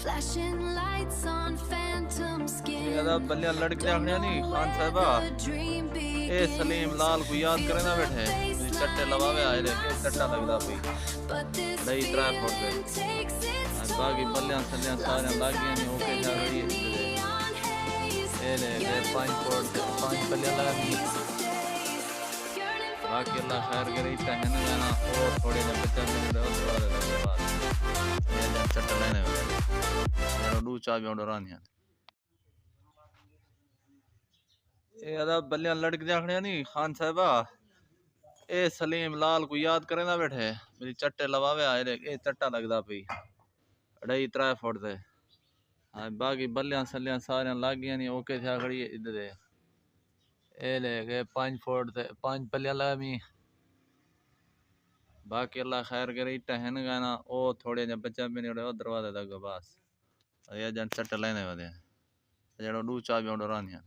ये अदा बल्लियां लड़के आखने नहीं खान साहबा ए सलीम लाल को याद करे ना बैठे मेरी चट्टे लवावे आए रे के चट्टा लगदा पई ढाई त्रै फुट दे बाकी बल्लियां सल्लियां सारे लागियां नहीं ओके झाड़ी ए ले के 5 फुट 5 बल्लियां लगा बाकी अल्लाह खैर करे इतना है ना जाना और थोड़े ने बच्चा मिल रहा है उसके बाद ये जन चट्टा लेने वाले डू चा भी डरानियां ए अदा बल्लियां लड़के आखने नहीं खान साहबा ए सलीम लाल को याद करे ना बैठे मेरी चट्टे लवावे आए रे ए चट्टा लगदा पई ढाई त्रै फुट दे बाकी बल्लियां सल्लियां सारे लागियां नहीं ओके था खड़ी इधर ए ले के 5 फुट ते 5 बल्लियां लगा मी बाकी अल्लाह खैर करे इट्टा है ना गाना ओ थोड़े जे बच्चा भी नहीं उड़े दरवाजे तक बस ये जन चट्टे लेने वाले जेड़ो डू चा भी डरानियां